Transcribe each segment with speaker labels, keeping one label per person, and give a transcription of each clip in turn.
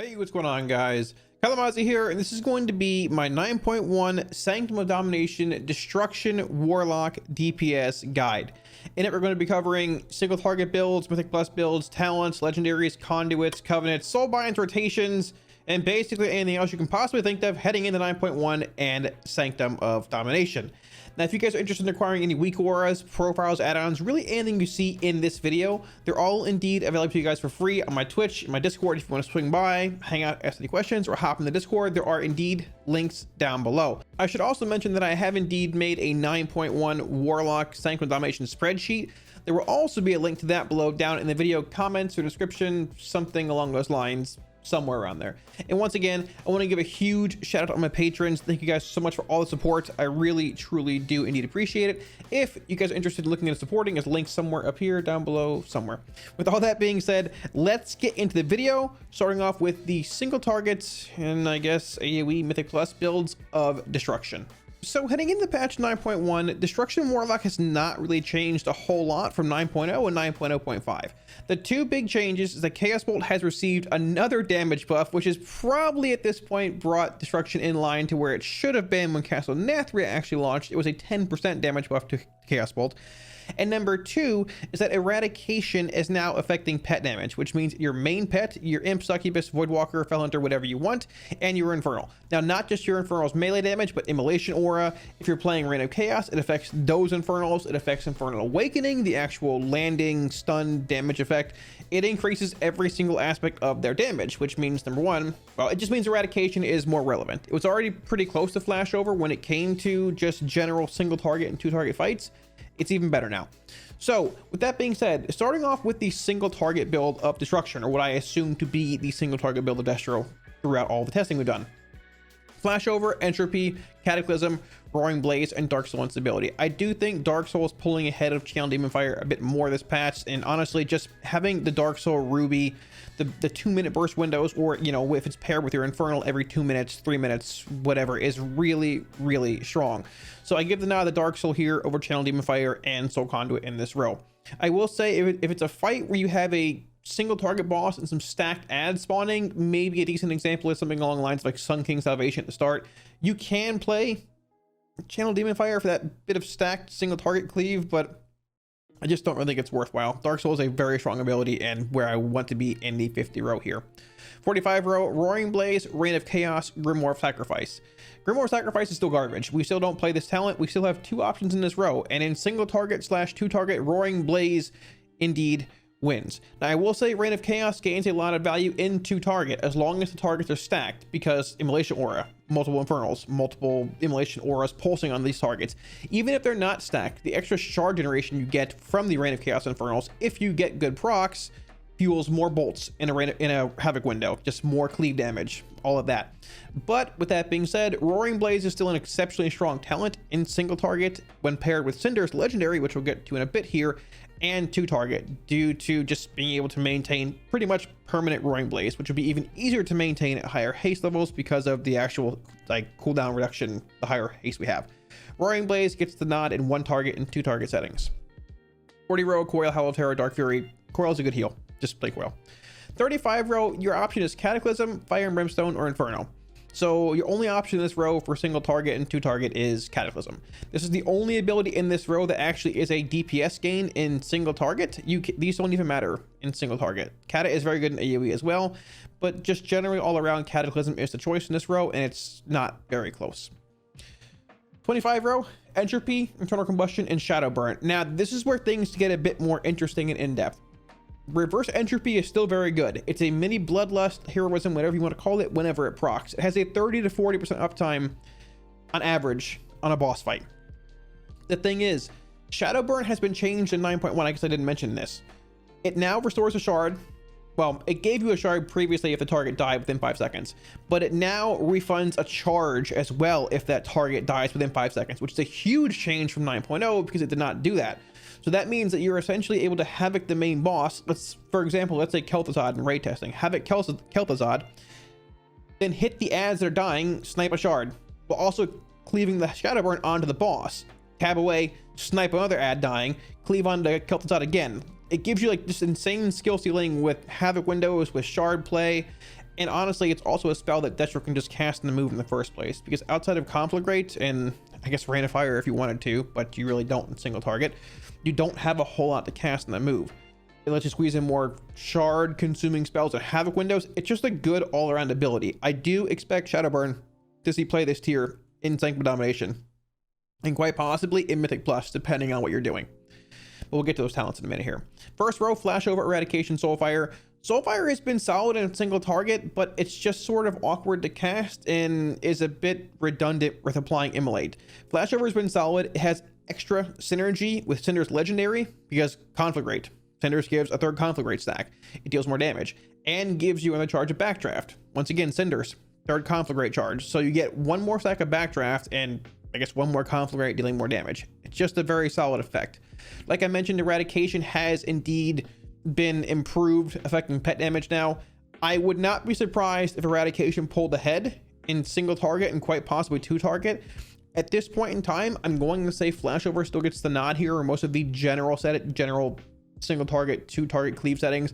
Speaker 1: Hey, what's going on, guys? Kalamazi here, and this is going to be my 9.1 Sanctum of Domination Destruction Warlock DPS guide. In it, we're going to be covering single target builds, Mythic Plus builds, talents, legendaries, conduits, covenants, Soulbinds, rotations, and basically anything else you can possibly think of heading into 9.1 and Sanctum of Domination. Now, if you guys are interested in acquiring any weak auras, profiles, add-ons, really anything you see in this video, they're all indeed available to you guys for free on my Twitch, my Discord. If you want to swing by, hang out, ask any questions, or hop in the Discord, there are indeed links down below. I should also mention that I have indeed made a 9.1 Warlock Sanctum of Domination spreadsheet. There will also be a link to that below down in the video comments or description, something along those lines. Somewhere around there. And once again, I want to give a huge shout out to my patrons. Thank you guys so much for all the support. I really truly do indeed appreciate it. If you guys are interested in looking at supporting, there's a link somewhere up here, down below, somewhere. With all that being said, let's get into the video, starting off with the single targets and I guess AOE Mythic Plus builds of Destruction. So heading into patch 9.1, Destruction Warlock has not really changed a whole lot from 9.0 and 9.0.5. The two big changes is that Chaos Bolt has received another damage buff, which is probably at this point brought Destruction in line to where it should have been when Castle Nathria actually launched. It was a 10% damage buff to Chaos Bolt. And number two is that eradication is now affecting pet damage, which means your main pet, your imp, succubus, voidwalker, felhunter, whatever you want, and your infernal. Now, not just your infernal's melee damage, but immolation aura. If you're playing Reign of Chaos, it affects those infernals. It affects Infernal Awakening, the actual landing stun damage effect. It increases every single aspect of their damage, which means number one, well, it just means eradication is more relevant. It was already pretty close to flashover when it came to just general single target and two target fights. It's even better now. So with that being said, starting off with the single target build of Destruction, or what I assume to be the single target build of Destro throughout all the testing we've done. Flashover, Entropy, Cataclysm, Roaring Blaze, and Dark Soul Instability. I do think Dark Soul is pulling ahead of Channel Demon Fire a bit more this patch, and honestly, just having the Dark Soul Ruby, the 2-minute burst windows, or you know, if it's paired with your Infernal every 2 minutes, 3 minutes, whatever, is really, really strong. So I give the nod to Dark Soul here over Channel Demon Fire and Soul Conduit in this row. I will say if it's a fight where you have a single target boss and some stacked ads spawning, maybe a decent example is something along the lines of like Sun King Salvation at the start. You can play Channel Demon Fire for that bit of stacked single target cleave, but I just don't really think it's worthwhile. Dark Soul is a very strong ability and where I want to be in the 50 row here. 45 row, Roaring Blaze, Reign of Chaos, Grimoire of Sacrifice. Grimoire of Sacrifice is still garbage. We still don't play this talent. We still have two options in this row, and in single target / two target, Roaring Blaze indeed wins. Now I will say Reign of Chaos gains a lot of value in two target as long as the targets are stacked, because immolation aura, multiple infernals, multiple immolation auras pulsing on these targets. Even if they're not stacked, the extra shard generation you get from the Reign of Chaos infernals, if you get good procs, fuels more bolts in a havoc window, just more cleave damage, all of that. But with that being said, Roaring Blaze is still an exceptionally strong talent in single target when paired with Cinder's legendary, which we'll get to in a bit here, and two target, due to just being able to maintain pretty much permanent Roaring Blaze, which would be even easier to maintain at higher haste levels because of the actual like cooldown reduction, the higher haste we have. Roaring Blaze gets the nod in one target and two target settings. 40 row, Coil, Howl of Terror, Dark Fury. Coil is a good heal. Just play Coil. 35 row, your option is Cataclysm, Fire and Brimstone, or Inferno. So your only option in this row for single target and two target is Cataclysm. This is the only ability in this row that actually is a DPS gain in single target. These don't even matter in single target. Cata is very good in AoE as well, but just generally all around, Cataclysm is the choice in this row, and it's not very close. 25 row, Entropy, Internal Combustion, and Shadow Burn. Now this is where things get a bit more interesting and in-depth. Reverse Entropy is still very good. It's a mini bloodlust, heroism, whatever you want to call it, whenever it procs. It has a 30 to 40% uptime on average on a boss fight. The thing is, Shadow Burn has been changed in 9.1. I guess I didn't mention this. It now restores a shard. Well, it gave you a shard previously if the target died within 5 seconds, but it now refunds a charge as well if that target dies within 5 seconds, which is a huge change from 9.0 because it did not do that. So that means that you're essentially able to havoc the main boss. For example, let's say Kel'Thuzad in raid testing. Havoc Kel'Thuzad, then hit the ads that are dying, snipe a shard, but also cleaving the Shadow Burn onto the boss. Tab away, snipe another ad dying, cleave onto Kel'Thuzad again. It gives you like this insane skill ceiling with havoc windows, with shard play, And honestly, it's also a spell that Destro can just cast in the move in the first place, because outside of Conflagrate and I guess Rain of Fire if you wanted to, but you really don't in single target, you don't have a whole lot to cast in the move. It lets you squeeze in more shard consuming spells and havoc windows. It's just a good all-around ability. I do expect Shadowburn to see play this tier in Sanctum Domination, and quite possibly in Mythic Plus, depending on what you're doing. But we'll get to those talents in a minute here. First row, Flashover, Eradication, Soulfire. Soulfire has been solid in single target, but it's just sort of awkward to cast and is a bit redundant with applying Immolate. Flashover has been solid. It has extra synergy with Cinder's Legendary because Conflagrate. Cinders gives a third Conflagrate stack. It deals more damage and gives you another charge of Backdraft. Once again, Cinders, third Conflagrate charge. So you get one more stack of Backdraft and I guess one more Conflagrate dealing more damage. It's just a very solid effect. Like I mentioned, Eradication has indeed been improved, affecting pet damage now. I would not be surprised if Eradication pulled ahead in single target and quite possibly two target. At this point in time, I'm going to say Flashover still gets the nod here, or most of the general single target, two target cleave settings.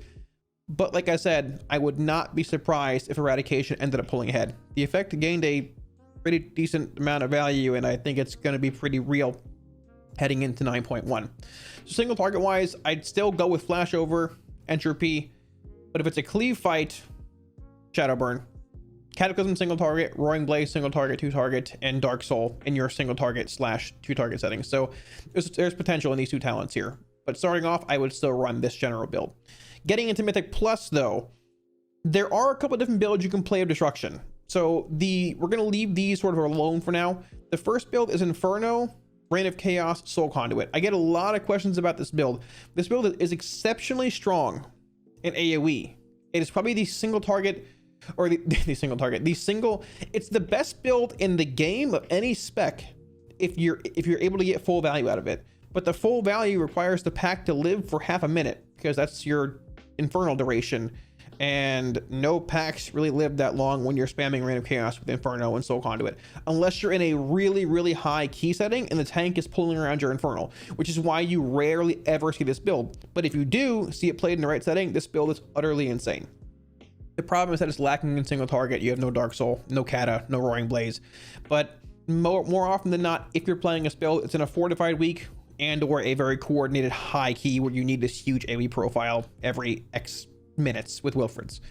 Speaker 1: But like I said, I would not be surprised if Eradication ended up pulling ahead. The effect gained a pretty decent amount of value, and I think it's going to be pretty real heading into 9.1. So single target wise, I'd still go with Flashover, Entropy, but if it's a cleave fight, Shadowburn. Cataclysm single target, Roaring Blaze single target, two target, and Dark Soul in your single target / two target settings. So there's potential in these two talents here. But starting off, I would still run this general build. Getting into Mythic Plus though, there are a couple different builds you can play of Destruction. So we're going to leave these sort of alone for now. The first build is Inferno, Reign of Chaos, Soul Conduit. I get a lot of questions about this build. This build is exceptionally strong in AoE. It is probably the single target, or it's the best build in the game of any spec if you're able to get full value out of it. But the full value requires the pack to live for half a minute, because that's your infernal duration. And no packs really live that long when you're spamming Reign of Chaos with Inferno and Soul Conduit, unless you're in a really, really high key setting and the tank is pulling around your Infernal, which is why you rarely ever see this build. But if you do see it played in the right setting, this build is utterly insane. The problem is that it's lacking in single target. You have no Dark Soul, no Kata, no Roaring Blaze. But more often than not, if you're playing this build, it's in a fortified week and or a very coordinated high key where you need this huge AoE profile every X minutes with Wilfred's.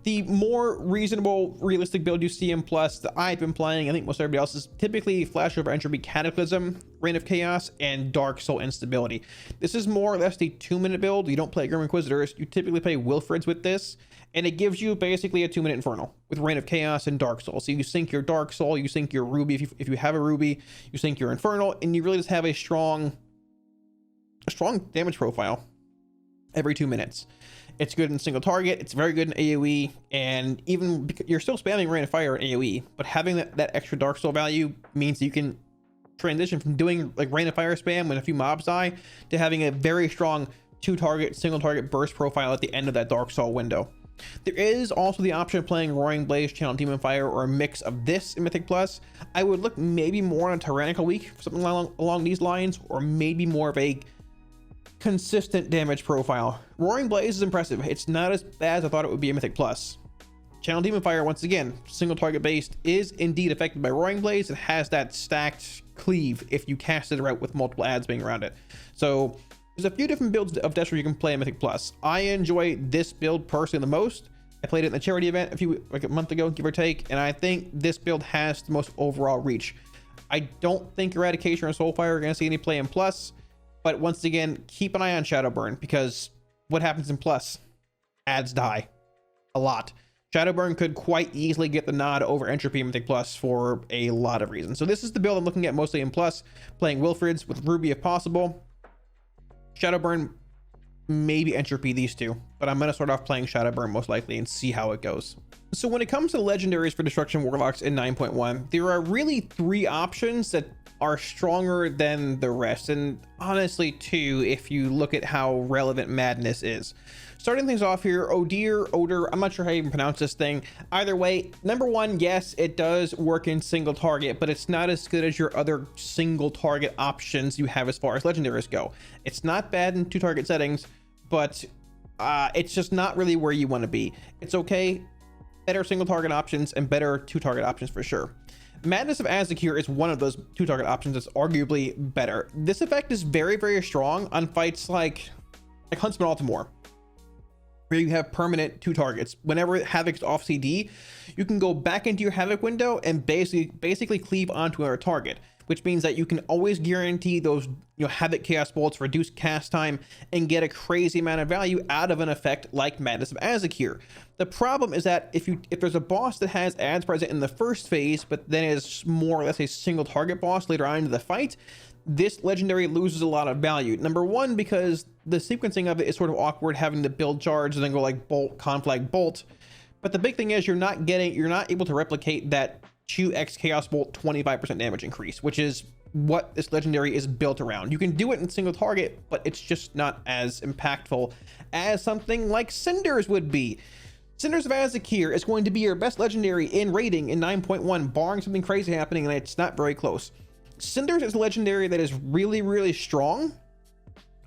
Speaker 1: The more reasonable, realistic build you see in Plus that I've been playing, I think most everybody else, is typically Flashover, Entropy, Cataclysm, Reign of Chaos, and Dark Soul Instability. This is more or less the 2-minute build. You don't play Grim Inquisitors. You typically play Wilfred's with this, and it gives you basically a 2-minute Infernal with Reign of Chaos and Dark Soul. So you sync your Dark Soul, you sync your Ruby if you have a Ruby, you sync your Infernal, and you really just have a strong damage profile every 2 minutes. It's good in single target, it's very good in AoE, and even you're still spamming Rain of Fire in AoE, but having that extra Dark Soul value means you can transition from doing like Rain of Fire spam when a few mobs die to having a very strong 2-target, single target burst profile at the end of that Dark Soul window. There is also the option of playing Roaring Blaze, Channel Demon Fire, or a mix of this in Mythic Plus. I would look maybe more on a Tyrannical week, something along these lines, or maybe more of a consistent damage profile. Roaring Blaze is impressive. It's not as bad as I thought it would be in Mythic Plus. Channel Demon Fire, once again, single target based, is indeed affected by Roaring Blaze. It has that stacked cleave if you cast it right with multiple adds being around it. So there's a few different builds of Destro you can play in Mythic Plus. I enjoy this build personally the most. I played it in the charity event like a month ago, give or take, and I think this build has the most overall reach. I don't think Eradication or Soulfire are going to see any play in Plus. But once again, keep an eye on Shadowburn, because what happens in Plus? Ads die a lot. Shadowburn could quite easily get the nod over Entropy in Mythic Plus for a lot of reasons. So this is the build I'm looking at mostly in Plus, playing Wilfred's with Ruby if possible. Shadowburn, maybe Entropy, these two. But I'm going to start off playing Shadowburn most likely and see how it goes. So when it comes to legendaries for Destruction Warlocks in 9.1, there are really 3 options that are stronger than the rest, and honestly too, if you look at how relevant Madness is. Starting things off here, Oder, I'm not sure how you even pronounce this thing. Either way, number 1, yes, it does work in single target, but it's not as good as your other single target options you have as far as legendaries go. It's not bad in 2-target settings, but it's just not really where you want to be. It's okay better single target options and better 2-target options for sure. Madness of Azakir is one of those 2-target options that's arguably better. This effect is very, very strong on fights like Huntsman Altamore, where you have permanent 2 targets. Whenever Havoc's off CD, you can go back into your Havoc window and basically cleave onto another target, which means that you can always guarantee those Havoc Chaos Bolts, reduce cast time, and get a crazy amount of value out of an effect like Madness of Azakir. The problem is that if there's a boss that has ads present in the first phase, but then is more or less a single target boss later on into the fight, this legendary loses a lot of value. Number one, because the sequencing of it is sort of awkward, having to build charge and then go like bolt, conflag, bolt. But the big thing is you're not able to replicate that 2x Chaos Bolt 25% damage increase, which is what this legendary is built around. You can do it in single target, but it's just not as impactful as something like Cinders would be. Cinders of Azakir is going to be your best legendary in rating in 9.1, barring something crazy happening, and it's not very close. Cinders is a legendary that is really, really strong,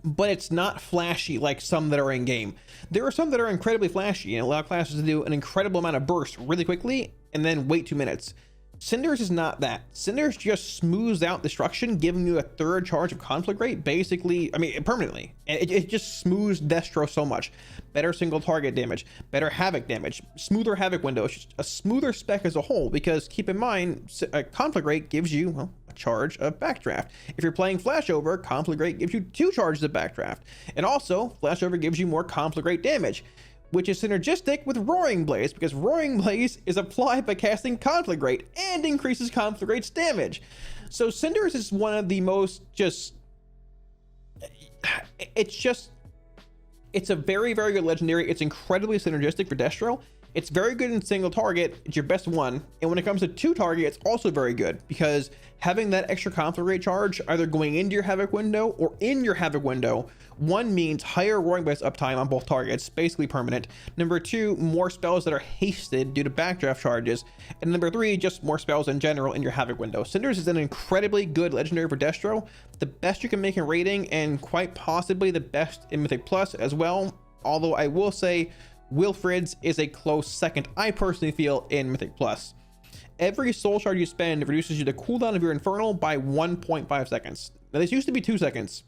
Speaker 1: but it's not flashy like some that are in game. There are some that are incredibly flashy and allow classes to do an incredible amount of burst really quickly and then wait 2 minutes. Cinders is not that. Cinders just smooths out destruction, giving you a 3rd charge of conflict rate, basically, I mean, permanently. And it just smooths Destro so much. Better single target damage, better Havoc damage, smoother Havoc window. It's just a smoother spec as a whole, because keep in mind, conflict rate gives you, well, a charge of backdraft. If you're playing flashover, conflict rate gives you 2 charges of backdraft. And also, flashover gives you more conflict rate damage, which is synergistic with Roaring Blaze, because Roaring Blaze is applied by casting conflict rate and increases conflict rate's damage. So Cinders is one of the most it's a very, very good legendary. It's incredibly synergistic for Destro. It's very good in single target. It's your best one. And when it comes to 2 target, it's also very good, because having that extra conflict rate charge either going into your Havoc window or in your Havoc window, one means higher Roaring Blaze uptime on both targets, basically permanent. Number 2, more spells that are hasted due to backdraft charges. And number 3, just more spells in general in your Havoc window. Cinders is an incredibly good legendary for Destro, the best you can make in rating, and quite possibly the best in Mythic Plus as well. Although I will say Wilfred's is a close second, I personally feel, in Mythic Plus. Every soul shard you spend reduces the cooldown of your Infernal by 1.5 seconds. Now, this used to be 2 seconds,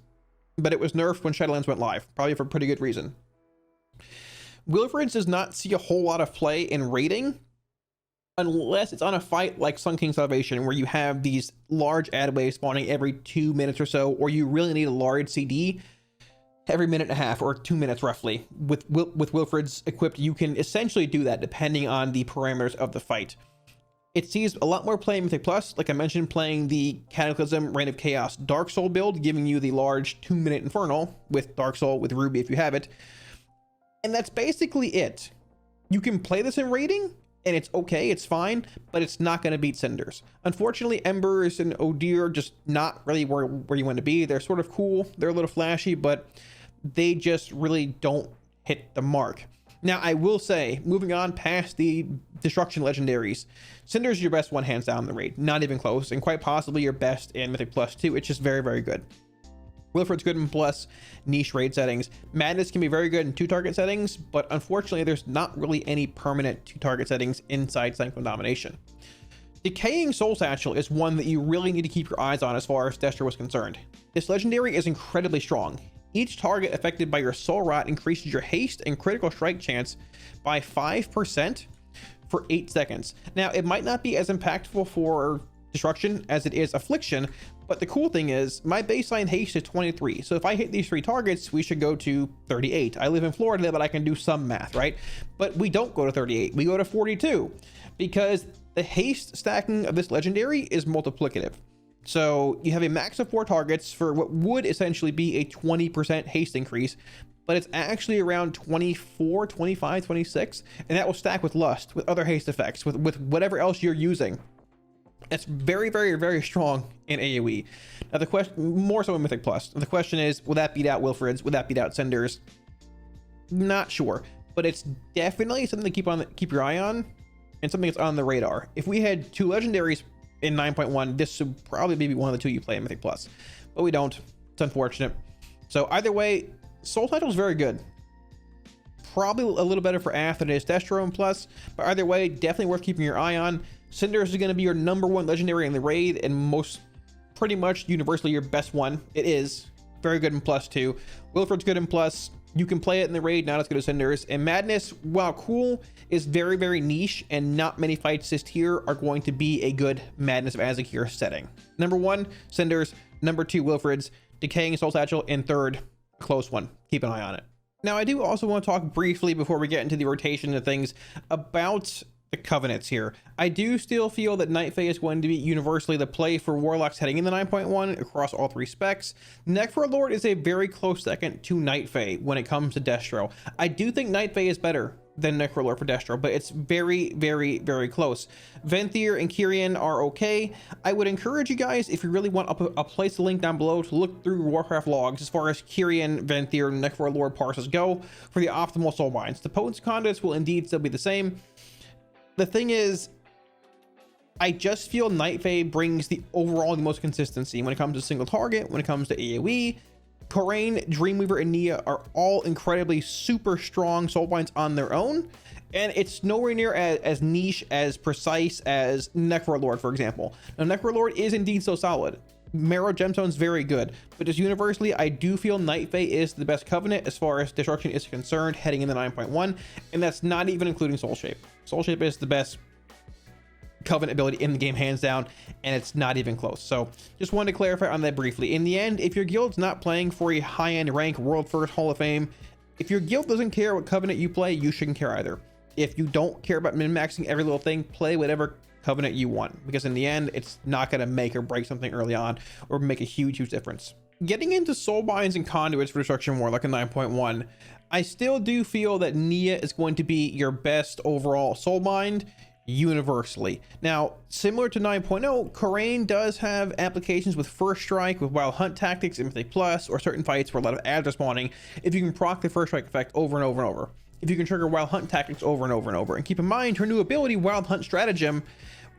Speaker 1: but it was nerfed when Shadowlands went live, probably for pretty good reason. Wilfred's does not see a whole lot of play in rating unless it's on a fight like Sun King Salvation, where you have these large ad waves spawning every 2 minutes or so, or you really need a large CD every minute and a half or 2 minutes roughly. With Wilfred's equipped, you can essentially do that depending on the parameters of the fight. It sees a lot more play in Mythic Plus, like I mentioned, playing the Cataclysm, Reign of Chaos, Dark Soul build, giving you the large 2-minute Infernal with Dark Soul, with Ruby if you have it. And that's basically it. You can play this in rating, and it's okay, it's fine, but it's not going to beat Cinders. Unfortunately, Embers and Odir are just not really where you want to be. They're sort of cool, they're a little flashy, but they just really don't hit the mark. Now, I will say, moving on past the Destruction Legendaries, Cinders is your best one hands down in the raid, not even close, and quite possibly your best in Mythic Plus too. It's just very, very good. Wilfred's good in plus niche raid settings. Madness can be very good in 2-target settings, but unfortunately there's not really any permanent 2-target settings inside Sanctum Domination. Decaying Soul Satchel is one that you really need to keep your eyes on as far as Destro was concerned. This legendary is incredibly strong. Each target affected by your Soul Rot increases your haste and critical strike chance by 5% for 8 seconds. Now, it might not be as impactful for Destruction as it is Affliction, but the cool thing is my baseline haste is 23. So if I hit these 3 targets, we should go to 38. I live in Florida, but I can do some math, right? But we don't go to 38. We go to 42 because the haste stacking of this legendary is multiplicative. So you have a max of 4 targets for what would essentially be a 20% haste increase, but it's actually around 24, 25, 26, and that will stack with Lust, with other haste effects, with whatever else you're using. It's very, very, very strong in AoE. Now the question, more so in Mythic Plus, the question is, will that beat out Wilfred's? Will that beat out Cinders? Not sure, but it's definitely something to keep your eye on, and something that's on the radar. If we had 2 legendaries in 9.1, this would probably be one of the 2 you play in Mythic Plus, but we don't. It's unfortunate. So either way, Soul Satchel is very good. probably a little better for Ath than it is Destro and Plus, but either way, definitely worth keeping your eye on. Cinders is going to be your #1 legendary in the raid, and most pretty much universally your best one. It is very good in Plus too. Wilfred's good in Plus. You can play it in the raid, not as good as Cinders. And Madness, while cool, is very, very niche, and not many fights this tier are going to be a good Madness of Azakir setting. #1, Cinders. #2, Wilfred's. Decaying Soul Satchel. And third, close one. Keep an eye on it. Now, I do also want to talk briefly before we get into the rotation of things about the Covenants here. I do still feel that Night Fae is going to be universally the play for Warlocks heading in the 9.1 across all 3 specs. Necrolord is a very close second to Night Fae when it comes to Destro. I do think Night Fae is better than Necrolord for Destro, but it's very, very, very close. Venthyr and Kyrian are okay. I would encourage you guys, if you really want, I'll place the link down below to look through Warcraft logs as far as Kyrian, Venthyr, and Necrolord parses go for the optimal Soulbinds. The potency conduits will indeed still be the same. The thing is, I just feel Night Fae brings the most consistency when it comes to single target, when it comes to AoE. Khorane, Dreamweaver, and Nia are all incredibly super strong Soulbinds on their own, and it's nowhere near as niche, as precise as Necrolord, for example. Now, Necrolord is indeed so solid. Marrow Gemstone's very good, but just universally, I do feel Night Fae is the best Covenant as far as destruction is concerned heading into 9.1, and that's not even including Soul Shape. Soul Shape is the best Covenant ability in the game, hands down, and it's not even close. So just wanted to clarify on that briefly. In the end, if your guild's not playing for a high-end rank, world first, Hall of Fame, if your guild doesn't care what Covenant you play, you shouldn't care either. If you don't care about min-maxing every little thing, play whatever Covenant you want, because in the end, it's not going to make or break something early on or make a huge difference. Getting into Soulbinds and Conduits for Destruction Warlock in 9.1, I still do feel that Nia is going to be your best overall Soulbind universally. Now, similar to 9.0, Khorane does have applications with First Strike, with Wild Hunt tactics in Mythic Plus, or certain fights where a lot of ads are spawning, if you can proc the First Strike effect over and over and over. If you can trigger Wild Hunt tactics over and over and over. And keep in mind, her new ability, Wild Hunt Stratagem,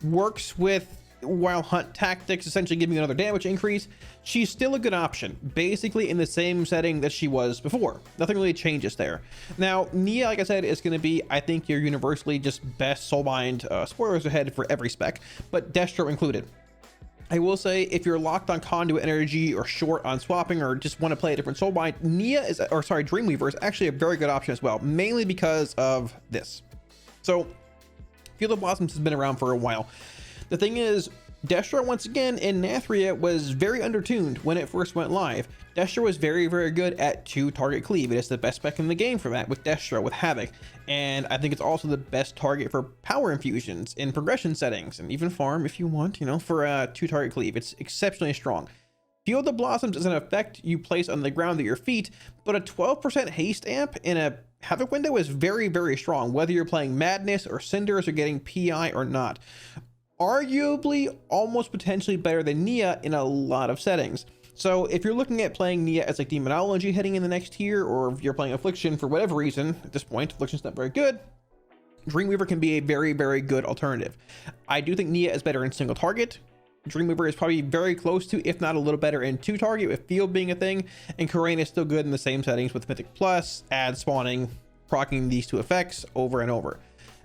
Speaker 1: works with Wild Hunt tactics, essentially giving you another damage increase. She's still a good option, basically in the same setting that she was before. Nothing really changes there. Now, Nia, like I said, is going to be, I think, your universally just best Soulbind. Spoilers ahead for every spec, but Destro included. I will say, if you're locked on Conduit energy or short on swapping, or just want to play a different Soulbind, Dreamweaver is actually a very good option as well, mainly because of this. So, Field of Blossoms has been around for a while. The thing is, Destro, once again, in Nathria was very undertuned when it first went live. Destro was very, very good at 2-target cleave. It is the best spec in the game for that with Destro, with Havoc. And I think it's also the best target for power infusions in progression settings, and even farm if you want, for a 2-target cleave. It's exceptionally strong. Field of Blossoms is an effect you place on the ground at your feet, but a 12% haste amp in a Havoc window is very, very strong, whether you're playing Madness or Cinders or getting PI or not. Arguably almost potentially better than Nia in a lot of settings. So if you're looking at playing Nia as like Demonology heading in the next tier, or if you're playing Affliction for whatever reason, at this point, Affliction's not very good, Dreamweaver can be a very, very good alternative. I do think Nia is better in single target. Dreamweaver is probably very close to, if not a little better, in 2-target, with Field being a thing, and Khorane is still good in the same settings with Mythic Plus, ad spawning, proccing these 2 effects over and over.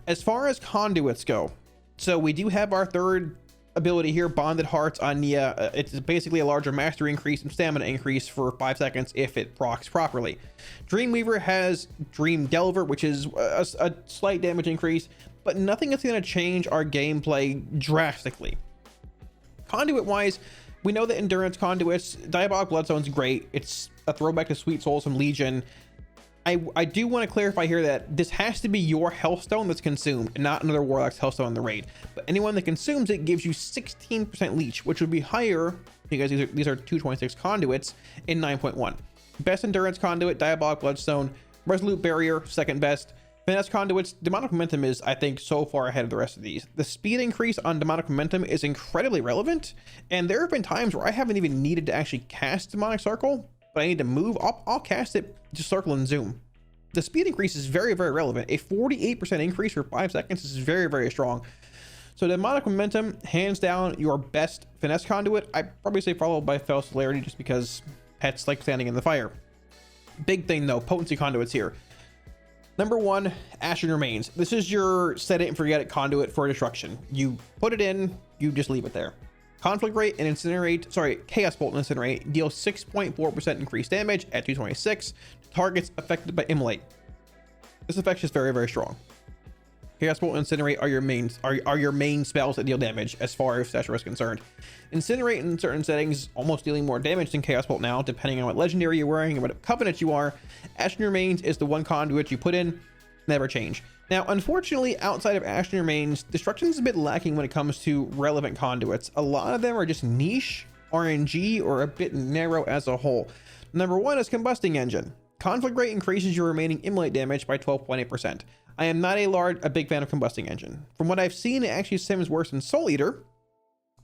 Speaker 1: As far as Conduits go, so we do have our third ability here, Bonded Hearts on Nia. It's basically a larger mastery increase and stamina increase for 5 seconds if it procs properly. Dreamweaver has Dream Delver, which is a slight damage increase, but nothing is going to change our gameplay drastically. Conduit wise, we know that Endurance Conduits, Diabolic Bloodstone's great. It's a throwback to Sweet Souls from Legion. I do want to clarify here that this has to be your Healthstone that's consumed, and not another Warlock's Healthstone in the raid. But anyone that consumes it gives you 16% leech, which would be higher because these are 226 conduits in 9.1. Best Endurance Conduit, Diabolic Bloodstone. Resolute Barrier, second best. Finesse Conduits, Demonic Momentum is, I think, so far ahead of the rest of these. The speed increase on Demonic Momentum is incredibly relevant, and there have been times where I haven't even needed to actually cast Demonic Circle, but I need to move. I'll cast it, just circle and zoom. The speed increase is very, very relevant. A 48% increase for 5 seconds is very, very strong. So Demonic Momentum, hands down, your best Finesse Conduit. I'd probably say followed by Fell Celerity, just because pets like standing in the fire. Big thing though, Potency Conduits here. Number one, Ashen Remains. This is your set it and forget it conduit for destruction. You put it in, you just leave it there. Conflict rate and incinerate, sorry, Chaos Bolt and incinerate deals 6.4% increased damage at 226 to targets affected by immolate. This effect is very, very strong. Chaos Bolt and incinerate are your main spells that deal damage as far as Seshra is concerned. Incinerate in certain settings almost dealing more damage than Chaos Bolt now, depending on what legendary you're wearing and what covenant you are. Ashen Remains is the one conduit you put in, never change. Now, unfortunately, outside of Ashen Remains, destruction is a bit lacking when it comes to relevant conduits. A lot of them are just niche, RNG, or a bit narrow as a whole. Number one is Combusting Engine. Conflict rate increases your remaining immolate damage by 12.8%. I am not a big fan of Combusting Engine. From what I've seen, it actually seems worse than Soul Eater.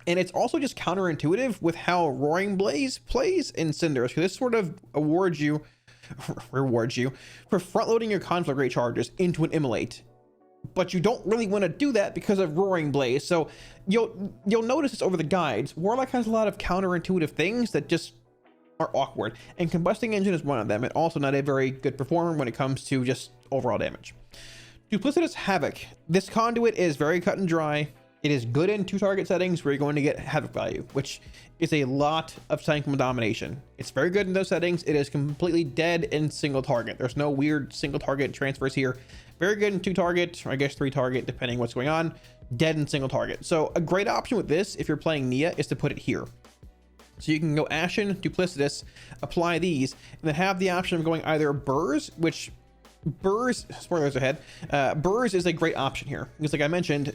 Speaker 1: And it's also just counterintuitive with how Roaring Blaze plays in Cinders, because this sort of rewards you for front-loading your conflict rate charges into an immolate. But you don't really want to do that because of Roaring Blaze. So you'll notice this over the guides. Warlock has a lot of counterintuitive things that just are awkward, and Combusting Engine is one of them, and also not a very good performer when it comes to just overall damage. Duplicitous Havoc. This conduit is very cut and dry. It is good in 2 target settings where you're going to get Havoc value, which is a lot of Sanctum Domination. It's very good in those settings. It is completely dead in single target. There's no weird single target transfers here. Very good in 2 target, or I guess 3 target, depending what's going on. Dead in single target. So a great option with this, if you're playing Nia, is to put it here. So you can go Ashen, Duplicitous, apply these, and then have the option of going either Burrs, which Burrs, spoilers ahead, Burrs is a great option here. Because like I mentioned,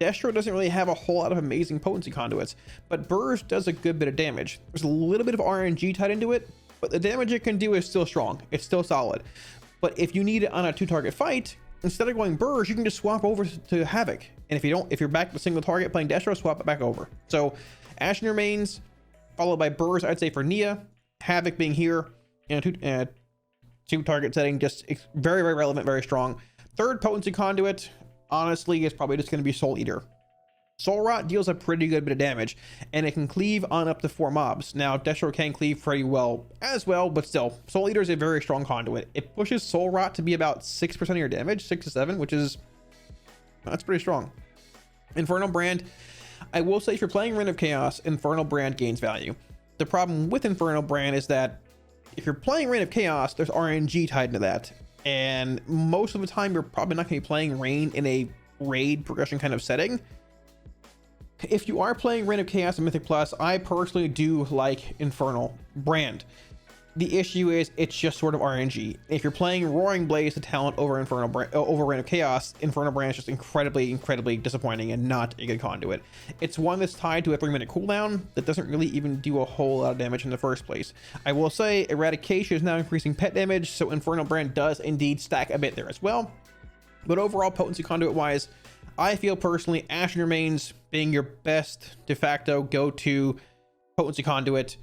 Speaker 1: Destro doesn't really have a whole lot of amazing potency conduits, but Burrs does a good bit of damage. There's a little bit of RNG tied into it, but the damage it can do is still strong. It's still solid. But if you need it on a 2-target fight, instead of going Burrs, you can just swap over to Havoc. And if you're back to single target playing Destro, swap it back over. So Ashen Remains, followed by Burrs, I'd say for Nia. Havoc being here in a 2-target setting, just very, very relevant, very strong. Third potency conduit, honestly, is probably just going to be Soul Eater. Soul Rot deals a pretty good bit of damage, and it can cleave on up to 4 mobs. Now, Destro can cleave pretty well as well, but still, Soul Eater is a very strong conduit. It pushes Soul Rot to be about 6% of your damage, 6 to 7, which is, that's pretty strong. Inferno Brand. I will say if you're playing Reign of Chaos, Inferno Brand gains value. The problem with Inferno Brand is that if you're playing Reign of Chaos, there's RNG tied into that. And most of the time, you're probably not going to be playing Reign in a raid progression kind of setting. If you are playing Reign of Chaos and Mythic Plus, I personally do like Infernal Brand. The issue is it's just sort of RNG. If you're playing Roaring Blaze, the talent over over Reign of Chaos, Inferno Brand is just incredibly, incredibly disappointing and not a good conduit. It's one that's tied to a 3-minute cooldown that doesn't really even do a whole lot of damage in the first place. I will say Eradication is now increasing pet damage, so Inferno Brand does indeed stack a bit there as well. But overall, potency conduit wise, I feel personally Ashen Remains being your best de facto go-to potency conduit.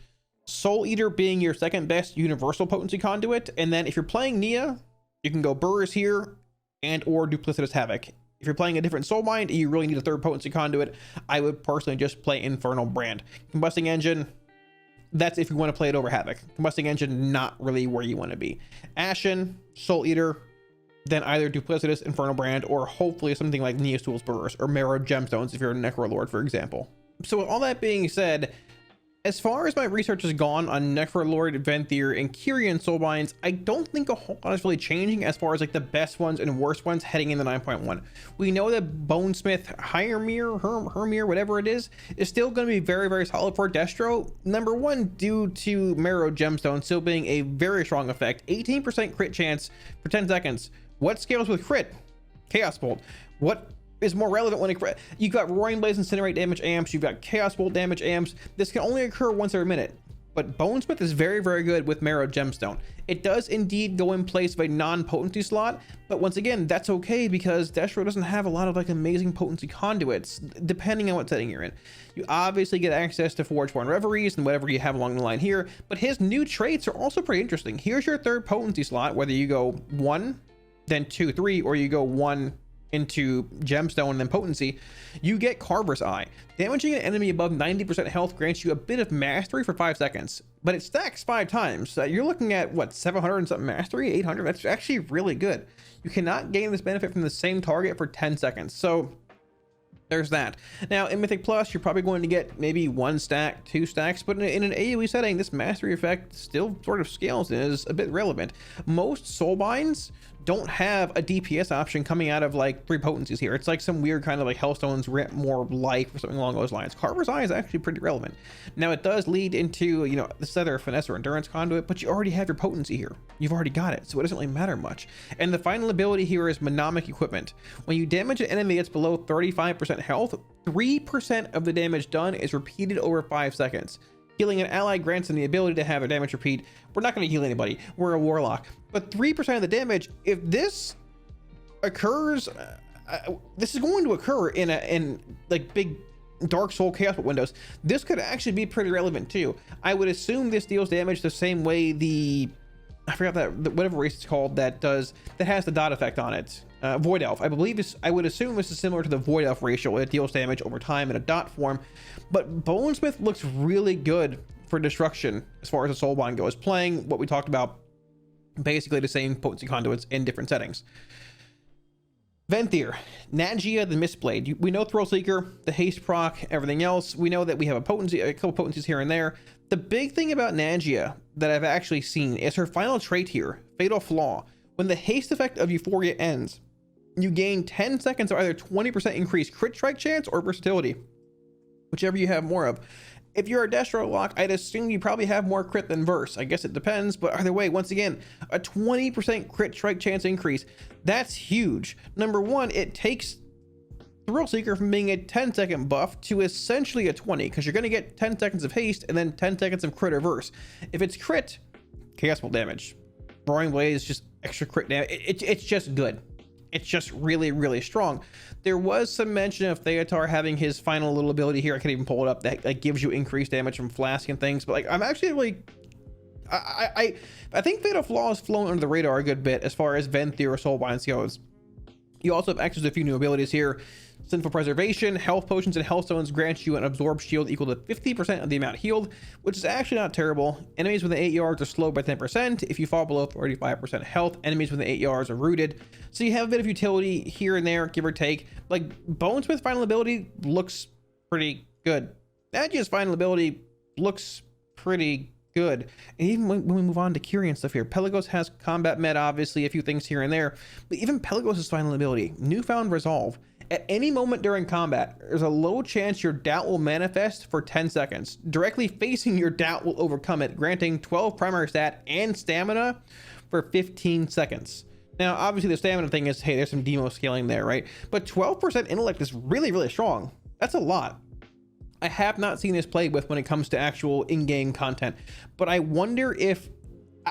Speaker 1: Soul Eater being your second best universal potency conduit, and then if you're playing Nia, you can go Burrs here and or Duplicitous Havoc. If you're playing a different Soulbind and you really need a third potency conduit, I would personally just play Infernal Brand. Combusting Engine, that's if you want to play it over Havoc. Combusting Engine, not really where you want to be. Ashen, Soul Eater, then either Duplicitous, Infernal Brand, or hopefully something like Nia Stool's Burrs or Marrow Gemstones if you're a Necrolord, for example. So with all that being said, as far as my research has gone on Necrolord, Venthyr, and Kyrian Soulbinds, I don't think a whole lot is really changing as far as like the best ones and worst ones heading into 9.1. We know that Bonesmith, Hermir, whatever it is still going to be very, very solid for Destro. Number one, due to Marrow Gemstone still being a very strong effect. 18% crit chance for 10 seconds. What scales with crit? Chaos Bolt. What is more relevant when it, you've got Roaring Blaze Incinerate damage amps, you've got Chaos Bolt damage amps. This can only occur once every minute, but Bonesmith is very, very good with Marrow Gemstone. It does indeed go in place of a non-potency slot, but once again, that's okay because Destro doesn't have a lot of like amazing potency conduits, depending on what setting you're in. You obviously get access to Forgeborn Reveries and whatever you have along the line here, but his new traits are also pretty interesting. Here's your third potency slot, whether you go 1, then 2, 3, or you go 1, into Gemstone and then Potency, you get Carver's Eye. Damaging an enemy above 90% health grants you a bit of mastery for 5 seconds, but it stacks 5 times. You're looking at what, 700 and something mastery, 800. That's actually really good. You cannot gain this benefit from the same target for 10 seconds. So there's that. Now in Mythic Plus, you're probably going to get maybe 1 stack, 2 stacks, but in an AoE setting, this mastery effect still sort of scales and is a bit relevant. Most Soulbinds don't have a DPS option coming out of like 3 potencies here. It's like some weird kind of like Hellstone's grant more life or something along those lines. Carver's Eye is actually pretty relevant. Now it does lead into, you know, this other finesse or endurance conduit, but you already have your potency here. You've already got it, so it doesn't really matter much. And the final ability here is Mnemonic Equipment. When you damage an enemy that's below 35% health, 3% of the damage done is repeated over 5 seconds. Healing an ally grants them the ability to have their damage repeat. We're not going to heal anybody. We're a Warlock. But 3% of the damage, if this occurs, this is going to occur in like big Dark Soul Chaos windows. This could actually be pretty relevant too. I would assume this deals damage the same way the, I forgot that whatever race it's called that has the dot effect on it. Void Elf. I would assume this is similar to the Void Elf racial. It deals damage over time in a dot form, but Bonesmith looks really good for destruction as far as the Soulbind goes, playing what we talked about, basically the same potency conduits in different settings. Venthyr, Nagia the Mistblade. We know Thrill Seeker, the haste proc, everything else. We know that we have a couple potencies here and there. The big thing about Nagia that I've actually seen is her final trait here, Fatal Flaw. When the haste effect of Euphoria ends, you gain 10 seconds of either 20% increased crit strike chance or versatility, whichever you have more of. If you're a Destro lock, I'd assume you probably have more crit than verse. I guess it depends, but either way, once again, a 20% crit strike chance increase. That's huge. Number one, it takes Thrill Seeker from being a 10-second buff to essentially a 20, because you're going to get 10 seconds of haste and then 10 seconds of crit or verse. If it's crit, Chaos Bolt damage. Roaring Blade is just extra crit damage. It's just good. It's just really, really strong. There was some mention of Theotar having his final little ability here. I can't even pull it up. That like gives you increased damage from Flask and things. But like, I'm actually really, I think Fatal Flaw has flown under the radar a good bit as far as Venthyr or Soulbinds goes. You also have access to a few new abilities here. Sinful Preservation, Health Potions, and Hellstones grant you an Absorb Shield equal to 50% of the amount healed, which is actually not terrible. Enemies within 8 yards are slowed by 10%. If you fall below 35% health, enemies within 8 yards are rooted. So you have a bit of utility here and there, give or take. Like, Bonesmith's final ability looks pretty good. Nagia's final ability looks pretty good. And even when we move on to Kyrian stuff here, Pelagos has combat med, obviously, a few things here and there. But even Pelagos' final ability, Newfound Resolve. At any moment during combat, there's a low chance your doubt will manifest for 10 seconds. Directly facing your doubt will overcome it, granting 12 primary stat and stamina for 15 seconds. Now, obviously, the stamina thing is, hey, there's some demo scaling there, right? But 12% intellect is really, really strong. That's a lot. I have not seen this played with when it comes to actual in-game content, but I wonder if,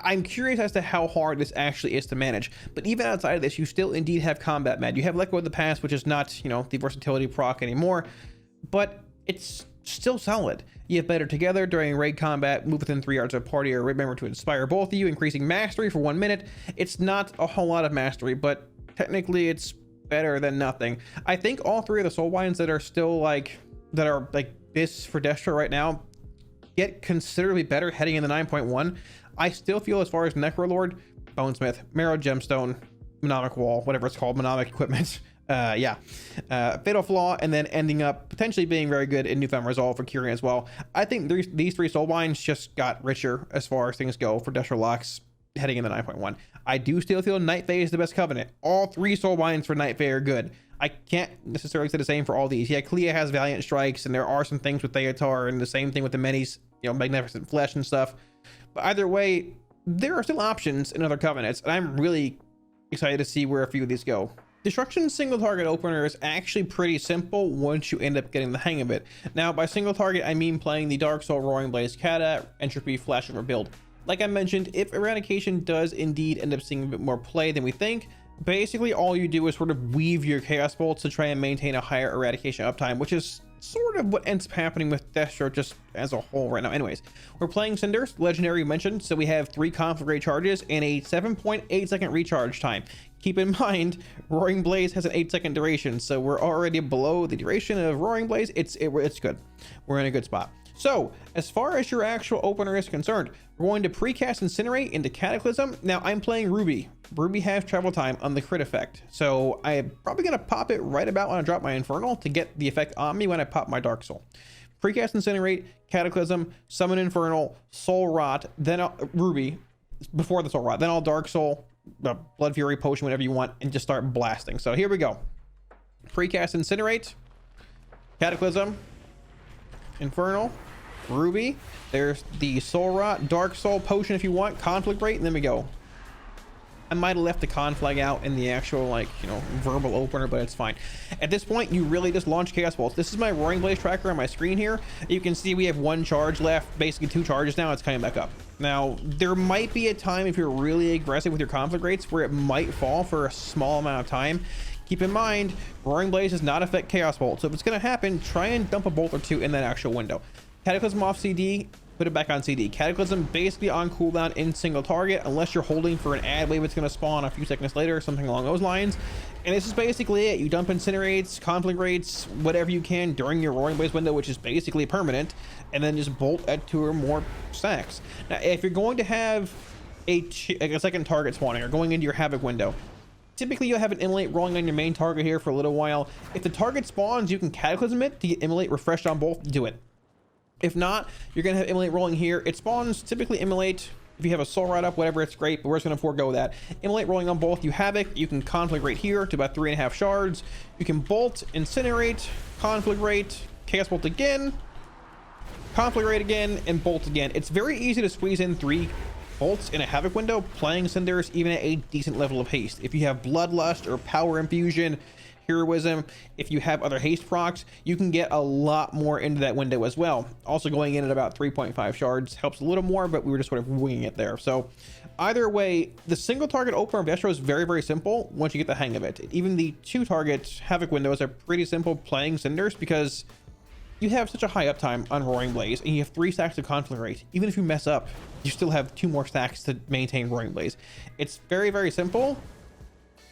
Speaker 1: I'm curious as to how hard this actually is to manage. But even outside of this, you still indeed have combat med. You have Let Go of the Past, which is not, you know, the versatility proc anymore, but it's still solid. You have Better Together during raid combat, move within 3 yards of a party or raid member to inspire both of you, increasing mastery for 1 minute. It's not a whole lot of mastery, but technically it's better than nothing. I think all 3 of the Soulbinds that are still like, that are like BIS for Destro right now get considerably better heading into 9.1. I still feel as far as Necrolord, Bonesmith, Marrow Gemstone, Mnemonic Wall, whatever it's called, Mnemonic Equipment, Fatal Flaw, and then ending up potentially being very good in Newfound Resolve for Kyrian as well. I think these 3 Soulbinds just got richer as far as things go for Destro locks heading into 9.1. I do still feel Night Fae is the best Covenant. All 3 Soulbinds for Night Fae are good. I can't necessarily say the same for all these. Yeah, Clea has Valiant Strikes, and there are some things with Theotar, and the same thing with the Minis, you know, Magnificent Flesh and stuff. But either way, there are still options in other Covenants, and I'm really excited to see where a few of these go. Destruction single target opener is actually pretty simple once you end up getting the hang of it. Now, by single target, I mean playing the Dark Soul Roaring Blaze Kata Entropy Flashover build. Like I mentioned, if Eradication does indeed end up seeing a bit more play than we think, basically all you do is sort of weave your Chaos Bolts to try and maintain a higher Eradication uptime, which is sort of what ends up happening with Destro just as a whole right now. Anyways, we're playing Cinders, legendary mentioned, so we have 3 conflict rate charges and a 7.8 second recharge time. Keep in mind, Roaring Blaze has an 8-second duration, so we're already below the duration of Roaring Blaze. It's good. We're in a good spot. So, as far as your actual opener is concerned, we're going to precast Incinerate into Cataclysm. Now, I'm playing Ruby. Ruby has travel time on the crit effect, so I'm probably going to pop it right about when I drop my Infernal to get the effect on me when I pop my Dark Soul. Precast Incinerate, Cataclysm, Summon Infernal, Soul Rot, then Ruby, before the Soul Rot, then I'll Dark Soul, Blood Fury, Potion, whatever you want, and just start blasting. So here we go. Precast Incinerate, Cataclysm, Infernal, Ruby, there's the Soul Rot, Dark Soul, Potion if you want, Conflict Rate, and then we go. I might have left the con flag out in the actual, like, you know, verbal opener, but it's fine. At this point, you really just launch Chaos Bolts. This is my Roaring Blaze tracker on my screen here. You can see we have 1 charge left, basically 2 charges now. It's coming back up. Now, there might be a time if you're really aggressive with your conflict rates where it might fall for a small amount of time. Keep in mind, Roaring Blaze does not affect Chaos Bolt, so if it's going to happen, try and dump a bolt or 2 in that actual window. Cataclysm off CD, put it back on CD. Cataclysm basically on cooldown in single target unless you're holding for an ad wave that's going to spawn a few seconds later, something along those lines. And this is basically it. You dump Incinerates, conflict rates, whatever you can during your Roaring Blaze window, which is basically permanent, and then just bolt at 2 or more stacks. Now, if you're going to have a second target spawning or going into your Havoc window, typically you'll have an Immolate rolling on your main target here for a little while. If the target spawns, you can Cataclysm it to get Immolate refreshed on both. Do it. If not, you're going to have Immolate rolling here. It spawns typically Immolate. If you have a Soul Rot up, whatever, it's great, but we're just going to forego that. Immolate rolling on both. You Havoc. You can Conflict Rate here to about 3.5 shards. You can Bolt, Incinerate, Conflict Rate, Chaos Bolt again, Conflict Rate again, and Bolt again. It's very easy to squeeze in 3 bolts in a Havoc window, playing Cinders even at a decent level of haste. If you have Bloodlust or Power Infusion, Heroism, if you have other haste procs, you can get a lot more into that window as well. Also going in at about 3.5 shards helps a little more, but we were just sort of winging it there. So either way, the single target opener of Destro is very, very simple once you get the hang of it. Even the 2 target Havoc windows are pretty simple playing Cinders because you have such a high uptime on Roaring Blaze and you have 3 stacks of conflict rate. Even if you mess up, you still have 2 more stacks to maintain Roaring Blaze. It's very, very simple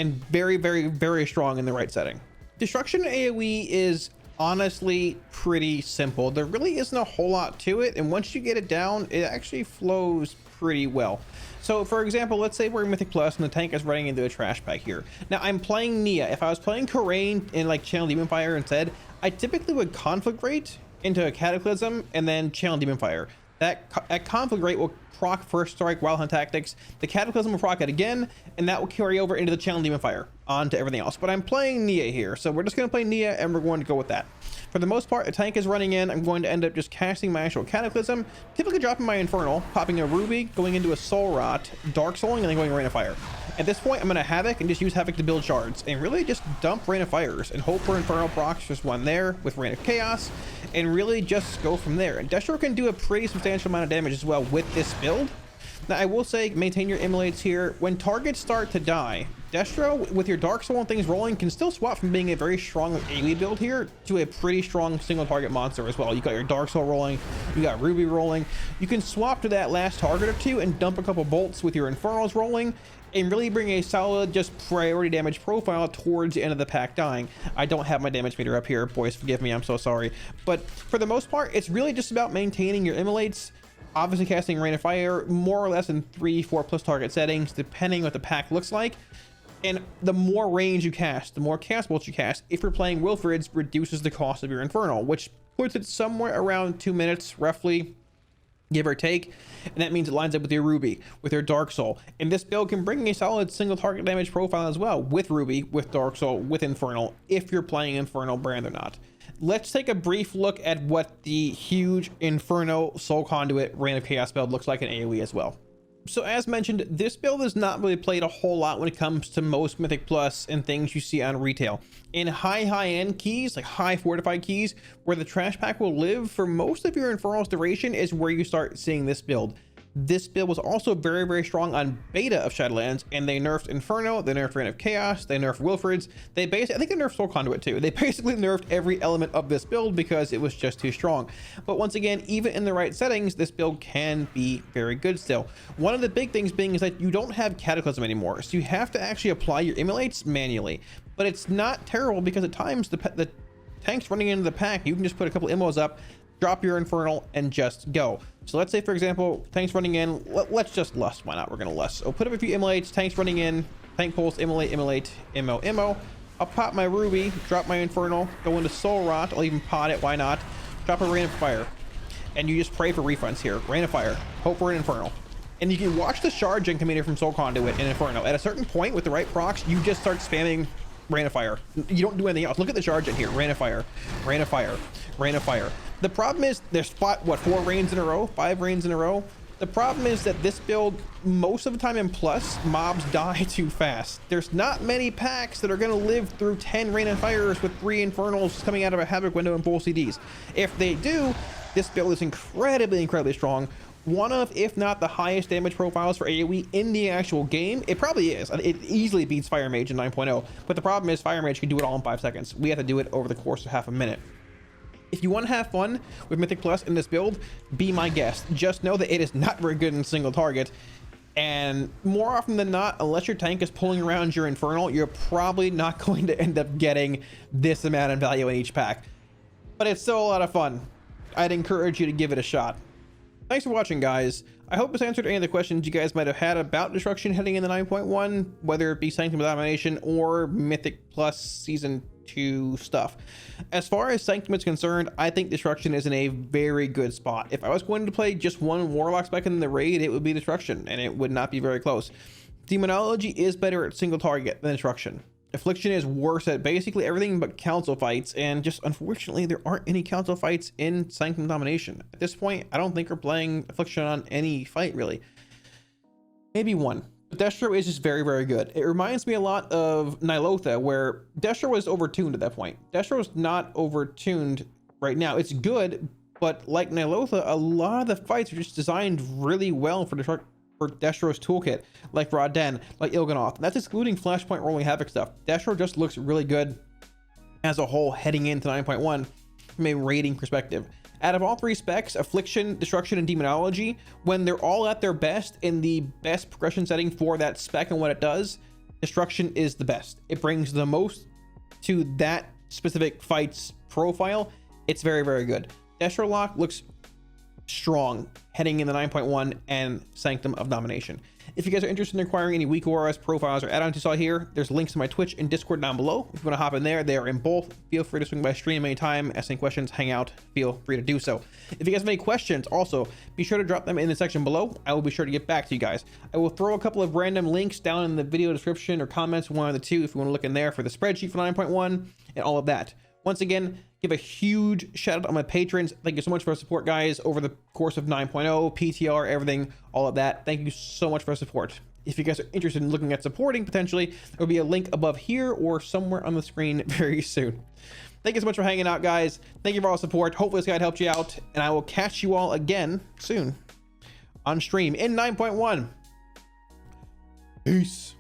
Speaker 1: and very, very, very strong in the right setting. Destruction AOE is honestly pretty simple. There really isn't a whole lot to it, and once you get it down, it actually flows pretty well. So for example, let's say we're in Mythic Plus and the tank is running into a trash pack here. Now I'm playing Nia. If I was playing Kyrian in like Channel Demon Fire instead, I typically would conflict rate into a Cataclysm and then Channel Demon Fire. That conflict rate will proc First Strike, Wild Hunt Tactics. The Cataclysm will proc it again, and that will carry over into the Channel Demon Fire onto everything else. But I'm playing Nia here, so we're just going to play Nia, and we're going to go with that. For the most part, the tank is running in. I'm going to end up just casting my actual Cataclysm, typically dropping my Infernal, popping a Ruby, going into a Soul Rot, Dark Souling, and then going Rain of Fire. At this point, I'm going to Havoc and just use Havoc to build shards, and really just dump Rain of Fires, and hope for Infernal procs, just one there with Rain of Chaos, and really just go from there. And Destro can do a pretty substantial amount of damage as well with this build. Now, I will say, maintain your Immolates here. When targets start to die, Destro, with your Dark Soul and things rolling, can still swap from being a very strong AoE build here to a pretty strong single target monster as well. You got your Dark Soul rolling, you got Ruby rolling. You can swap to that last target or 2 and dump a couple bolts with your Infernals rolling and really bring a solid just priority damage profile towards the end of the pack dying. I don't have my damage meter up here. Boys, forgive me. I'm so sorry. But for the most part, it's really just about maintaining your Immolates. Obviously casting Rain of Fire more or less in 3-4 plus target settings, depending what the pack looks like. And the more range you cast, the more cast bolts you cast. If you're playing Wilfrid's, reduces the cost of your Infernal, which puts it somewhere around 2 minutes, roughly, give or take. And that means it lines up with your Ruby, with your Dark Soul. And this build can bring a solid single target damage profile as well, with Ruby, with Dark Soul, with Infernal, if you're playing Infernal brand or not. Let's take a brief look at what the huge Inferno Soul Conduit Rain of Chaos build looks like in AoE as well. So as mentioned, this build is not really played a whole lot when it comes to most Mythic Plus and things you see on retail. In high-end keys, like high fortified keys, where the trash pack will live for most of your Infernal's duration is where you start seeing this build. This build was also very, very strong on beta of Shadowlands, and they nerfed Inferno, they nerfed Reign of Chaos, they nerfed Wilfred's, they basically, I think they nerfed Soul Conduit too. They basically nerfed every element of this build because it was just too strong. But once again, even in the right settings, this build can be very good still. One of the big things being is that you don't have Cataclysm anymore, so you have to actually apply your immolates manually. But it's not terrible because at times the tanks running into the pack, you can just put a couple immos up, drop your Infernal, and just go. So let's say, for example, tanks running in, let's just lust. Why not? We're gonna lust. So put up a few immolates, tanks running in, tank pulse, immolate, immo. I'll pop my Ruby, drop my Infernal, go into Soul Rot, I'll even pot it, why not? Drop a Rain of Fire. And you just pray for refunds here. Rain of Fire, hope for an Infernal. And you can watch the shard gen commander from Soul Conduit and Inferno. At a certain point with the right procs, you just start spamming Rain of Fire. You don't do anything else. Look at the shard gen here. Rain of Fire, Rain of Fire, Rain of Fire. The problem is there's 4 rains in a row, 5 rains in a row. The problem is that this build, most of the time in plus, mobs die too fast. There's not many packs that are going to live through 10 Rain of Fires with 3 Infernals coming out of a Havoc window and full CDs. If they do, this build is incredibly strong. One of, if not the highest damage profiles for AoE in the actual game. It probably is. It easily beats Fire Mage in 9.0. But the problem is Fire Mage can do it all in 5 seconds. We have to do it over the course of half a minute. If you want to have fun with Mythic Plus in this build, be my guest. Just know that it is not very good in single target. And more often than not, unless your tank is pulling around your Infernal, you're probably not going to end up getting this amount of value in each pack. But it's still a lot of fun. I'd encourage you to give it a shot. Thanks for watching, guys. I hope this answered any of the questions you guys might have had about Destruction heading into 9.1, whether it be Sanctum of Domination or Mythic Plus Season 2 stuff. As far as Sanctum is concerned, I think Destruction is in a very good spot. If I was going to play just one Warlock spec in the raid, it would be Destruction, and it would not be very close. Demonology is better at single target than Destruction. Affliction is worse at basically everything but council fights, and just unfortunately there aren't any council fights in Sanctum Domination. At this point, I don't think we're playing Affliction on any fight really. Maybe one. But Destro is just very good. It reminds me a lot of Nilotha, where Destro was overtuned at that point. Destro is not overtuned right now. It's good, but like Nilotha, a lot of the fights are just designed really well for Destro's toolkit, like Rodden, like Il'gynoth. That's excluding Flashpoint rolling Havoc stuff. Destro just looks really good as a whole heading into 9.1 from a rating perspective. Out of all 3 specs, Affliction, Destruction, and Demonology, when they're all at their best in the best progression setting for that spec and what it does, Destruction is the best. It brings the most to that specific fight's profile. It's very good. Destro Lock looks strong heading in the 9.1 and Sanctum of Domination. If you guys are interested in acquiring any weak ORS profiles or add-ons you saw here, there's links to my Twitch and Discord down below. If you want to hop in there, they are in both. Feel free to swing by stream anytime, ask any questions, hang out, feel free to do so. If you guys have any questions, also be sure to drop them in the section below. I will be sure to get back to you guys. I will throw a couple of random links down in the video description or comments, one of the two, if you want to look in there for the spreadsheet for 9.1 and all of that. Once again, give a huge shout out on my patrons. Thank you so much for the support, guys, over the course of 9.0, PTR, everything, all of that. Thank you so much for the support. If you guys are interested in looking at supporting, potentially, there will be a link above here or somewhere on the screen very soon. Thank you so much for hanging out, guys. Thank you for all the support. Hopefully this guide helped you out, and I will catch you all again soon on stream in 9.1. Peace.